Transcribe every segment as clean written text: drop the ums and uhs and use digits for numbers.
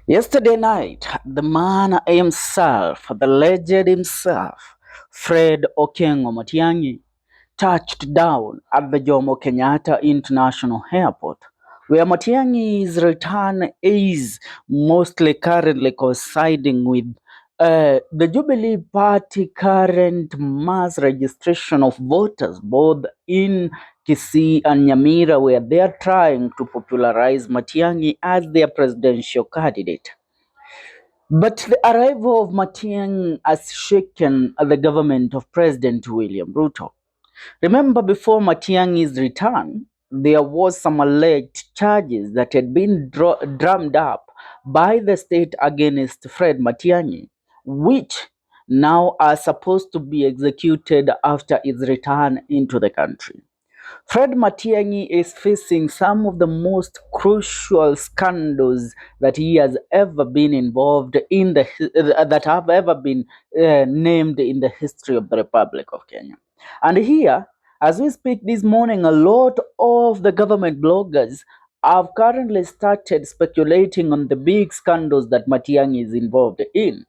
Yesterday night, the man himself, the legend himself, Fred Okengo Matiangi, touched down at the Jomo Kenyatta International Airport, where Matiangi's return is mostly currently coinciding with the Jubilee Party current mass registration of voters, both in Kisii and Nyamira, where they are trying to popularize Matiangi as their presidential candidate. But the arrival of Matiangi has shaken the government of President William Ruto. Remember, before Matiangi's return, there was some alleged charges that had been drummed up by the state against Fred Matiangi, which now are supposed to be executed after his return into the country. Fred Matiangi is facing some of the most crucial scandals that he has ever been involved in that have ever been named in the history of the Republic of Kenya. And here, as we speak this morning, a lot of the government bloggers have currently started speculating on the big scandals that Matiangi is involved in.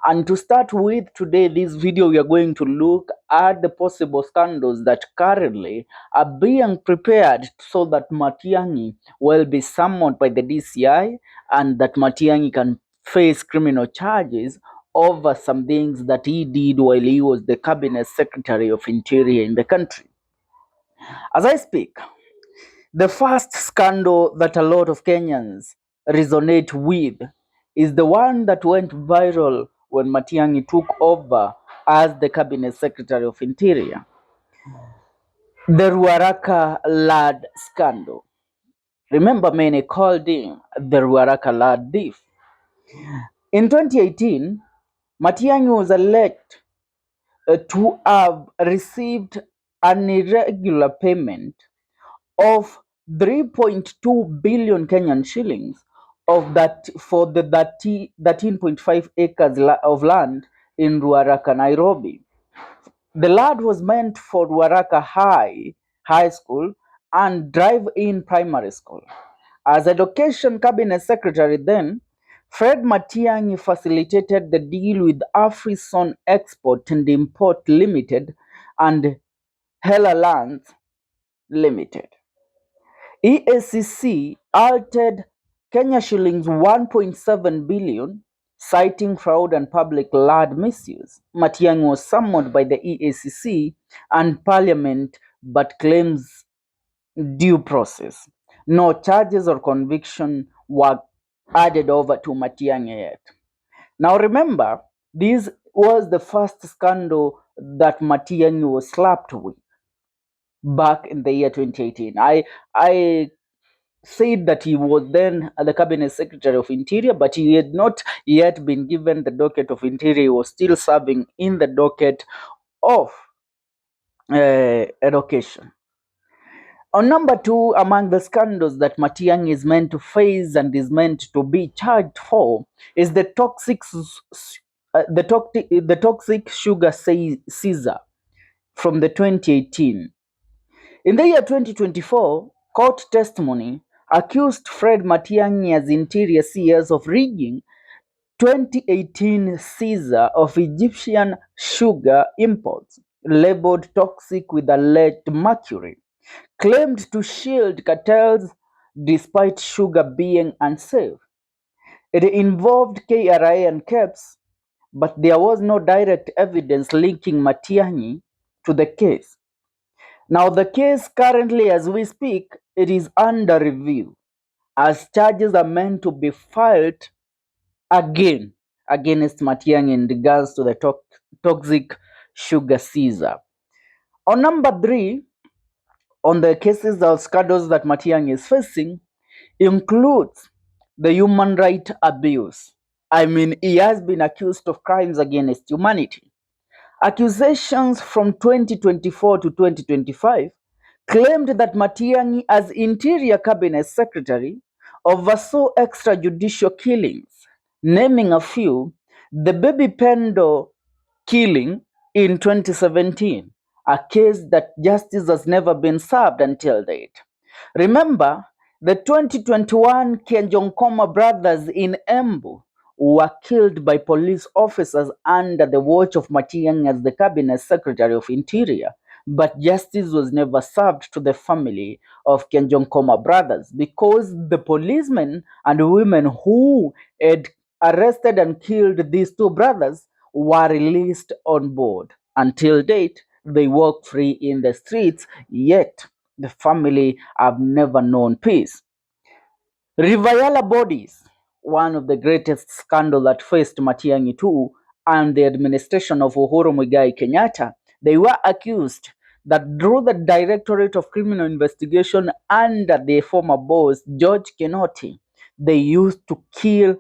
And to start with today, this video, we are going to look at the possible scandals that currently are being prepared so that Matiangi will be summoned by the DCI and that Matiangi can face criminal charges over some things that he did while he was the cabinet secretary of interior in the country. As I speak, the first scandal that a lot of Kenyans resonate with is the one that went viral when Matiangi took over as the cabinet secretary of interior. The Ruaraka lad scandal. Remember, many called him the Ruaraka lad thief. In 2018, Matiangi was alleged to have received an irregular payment of 3.2 billion Kenyan shillings of that for the 13.5 acres of land in Ruaraka, Nairobi. The land was meant for Ruaraka High School and Drive-In Primary School. As Education Cabinet Secretary then, Fred Matiangi facilitated the deal with Afrison Export and Import Limited and Hela Lands Limited. EACC altered Kenya shillings 1.7 billion, citing fraud and public land misuse. Matiang'i was summoned by the EACC and Parliament but claims due process. No charges or conviction were added over to Matiang'i yet. Now remember, this was the first scandal that Matiang'i was slapped with back in the year 2018. I said that he was then the cabinet secretary of interior, but he had not yet been given the docket of interior. He was still serving in the docket of education. On number two, among the scandals that Matiang'i is meant to face and is meant to be charged for is the toxic sugar seizure from the 2018. In the year 2024, court testimony accused Fred Matiang'i as Interior CS of rigging 2018 seizure of Egyptian sugar imports labeled toxic with alleged mercury, claimed to shield cartels despite sugar being unsafe. It involved KRA and KEBS, but there was no direct evidence linking Matiang'i to the case. Now, the case currently, as we speak, it is under review as charges are meant to be filed again against Matiang'i in regards to the toxic sugar seizure. On number three, on the cases or scandals that Matiang'i is facing, includes the human right abuse. I mean, he has been accused of crimes against humanity. Accusations from 2024 to 2025 claimed that Matiang'i, as Interior Cabinet Secretary, oversaw extrajudicial killings, naming a few: the Baby Pendo killing in 2017, a case that justice has never been served until date. Remember, The 2021 Kenjonkoma brothers in Embu were killed by police officers under the watch of Matiang'Is as the cabinet secretary of interior, but justice was never served to the family of Kenjonkoma brothers because the policemen and women who had arrested and killed these two brothers were released on board. Until date, they walk free in the streets, yet the family have never known peace. Rivayala bodies, one of the greatest scandals that faced Matiangi too and the administration of Uhuru Muigai Kenyatta, they were accused that through the Directorate of Criminal Investigation under the former boss, George Kenoti, they used to kill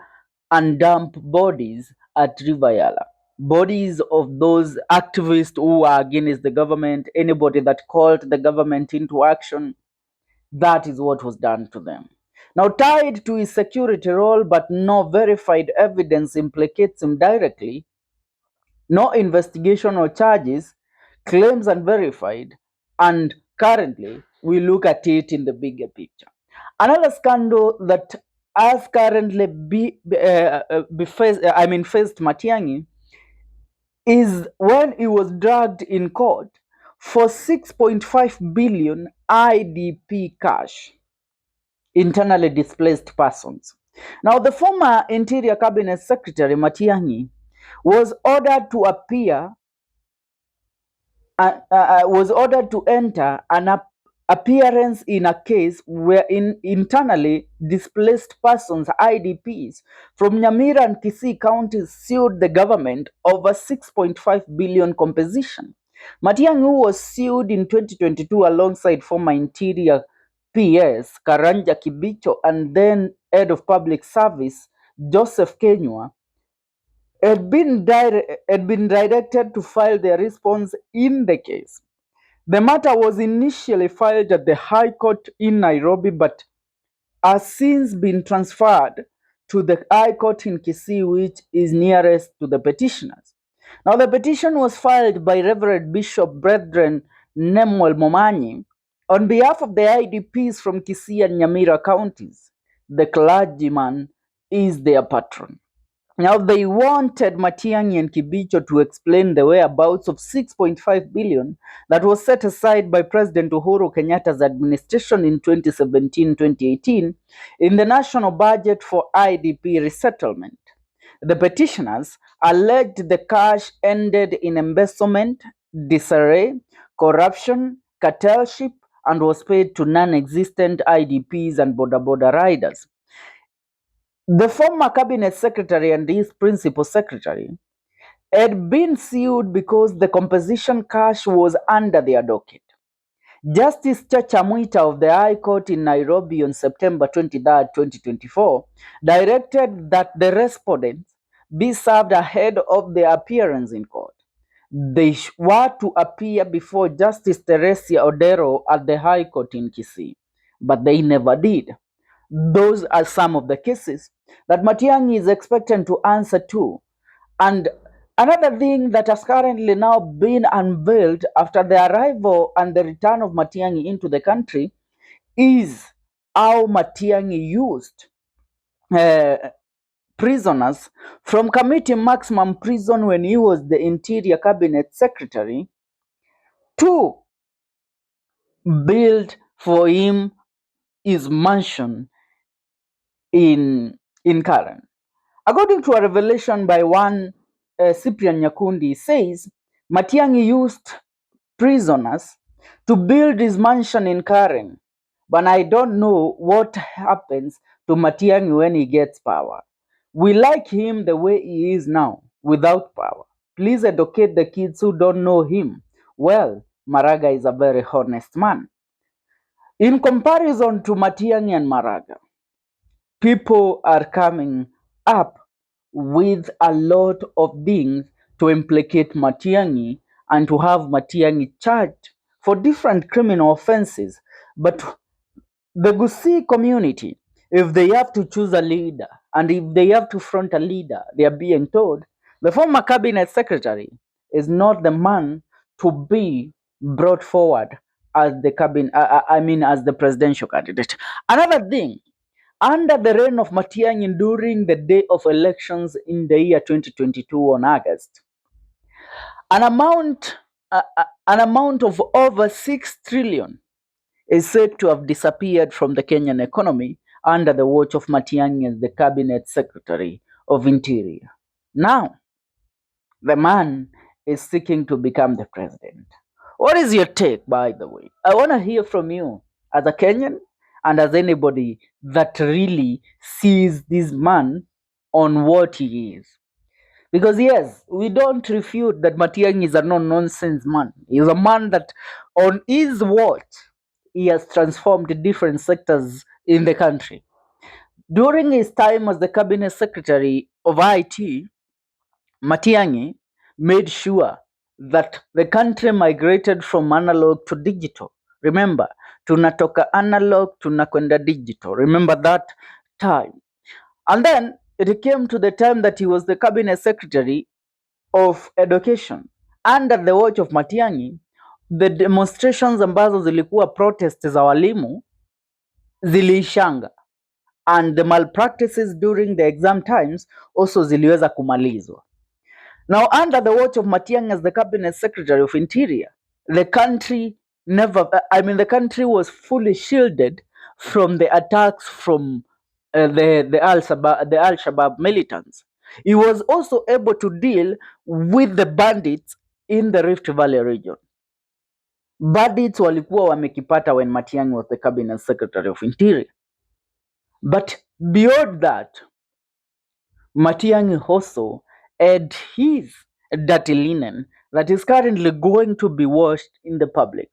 and dump bodies at Rivayala. Bodies of those activists who were against the government, anybody that called the government into action, that is what was done to them. Now, tied to his security role, but no verified evidence implicates him directly, no investigation or charges, claims unverified, and currently we look at it in the bigger picture. Another scandal that has currently faced Matiangi is when he was dragged in court for 6.5 billion IDP cash, internally displaced persons. Now, the former Interior Cabinet Secretary Matiangi was ordered to enter an appearance in a case where internally displaced persons, IDPs, from Nyamira and Kisii counties sued the government over 6.5 billion composition. Matiang'i, who was sued in 2022 alongside former Interior PS Karanja Kibicho and then Head of Public Service Joseph Kenywa, had been directed to file their response in the case. The matter was initially filed at the High Court in Nairobi, but has since been transferred to the High Court in Kisii, which is nearest to the petitioners. Now, the petition was filed by Reverend Bishop Brethren Nemuel Momanyi on behalf of the IDPs from Kisii and Nyamira counties. The clergyman is their patron. Now, they wanted Matiang'i and Kibicho to explain the whereabouts of 6.5 billion that was set aside by President Uhuru Kenyatta's administration in 2017-2018 in the national budget for IDP resettlement. The petitioners alleged the cash ended in embezzlement, disarray, corruption, cartelship, and was paid to non-existent IDPs and border riders. The former cabinet secretary and his principal secretary had been sued because the composition cash was under their docket. Justice Chacha Mwita of the High Court in Nairobi on September 23, 2024, directed that the respondents be served ahead of their appearance in court. They were to appear before Justice Teresia Odero at the High Court in Kisii, but they never did. Those are some of the cases that Matiang'i is expected to answer to. And another thing that has currently now been unveiled after the arrival and the return of Matiang'i into the country is how Matiang'i used prisoners from Committee Maximum Prison when he was the Interior Cabinet Secretary to build for him his mansion in Karen. According to a revelation by one Cyprian Nyakundi, says Matiang'i used prisoners to build his mansion in Karen, but I don't know what happens to Matiang'i when he gets power. We like him the way he is now, without power. Please educate the kids who don't know him. Well, Maraga is a very honest man. In comparison to Matiang'i and Maraga, people are coming up with a lot of things to implicate Matiang'i and to have Matiang'i charged for different criminal offenses. But the Gusii community, if they have to choose a leader and if they have to front a leader, they are being told the former cabinet secretary is not the man to be brought forward as the cabinet, as the presidential candidate. Another thing, under the reign of Matiangi during the day of elections in the year 2022 on August, an amount of over 6 trillion is said to have disappeared from the Kenyan economy under the watch of Matiang'i as the cabinet secretary of interior. Now, the man is seeking to become the president. What is your take, by the way? I want to hear from you as a Kenyan and as anybody that really sees this man on what he is. Because yes, we don't refute that Matiang'i is a no-nonsense man. He's a man that on his watch, he has transformed different sectors in the country. During his time as the cabinet secretary of IT, Matiang'i made sure that the country migrated from analog to digital. Remember, tunatoka analog tunakwenda digital. Remember that time. And then it came to the time that he was the cabinet secretary of education. Under the watch of Matiang'i, the demonstrations ambazo zilikuwa protest za walimu ziliishanga, and the malpractices during the exam times also ziliweza kumalizwa. Now, under the watch of Matiang'i as the cabinet secretary of interior, the country the country was fully shielded from the attacks from the Al-Shabaab militants. He was also able to deal with the bandits in the Rift Valley region. Bandits walikuwa wamekipata when Matiang'i was the cabinet secretary of interior. But beyond that, Matiang'i also had his dirty linen that is currently going to be washed in the public.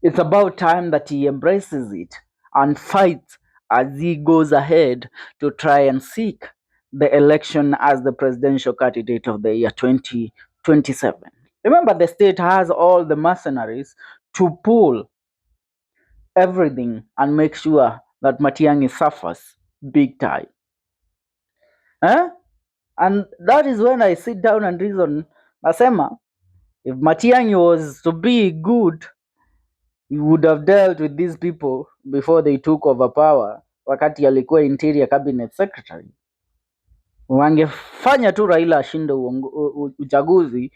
It's about time that he embraces it and fights as he goes ahead to try and seek the election as the presidential candidate of the year 2027. Remember, the state has all the mercenaries to pull everything and make sure that Matiang'i suffers big time. And that is when I sit down and reason, nasema, if Matiang'i was to be good, he would have dealt with these people before they took over power, wakati alikuwa interior cabinet secretary. Wangefanya tu Raila ashinde uchaguzi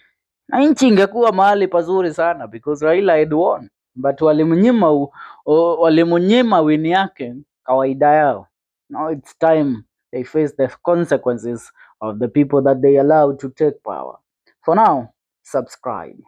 na nchi ingekuwa mahali pazuri sana, because Raila had won, but walimunyima win yake kawaida yao. Now it's time they face the consequences of the people that they allowed to take power. For now, subscribe.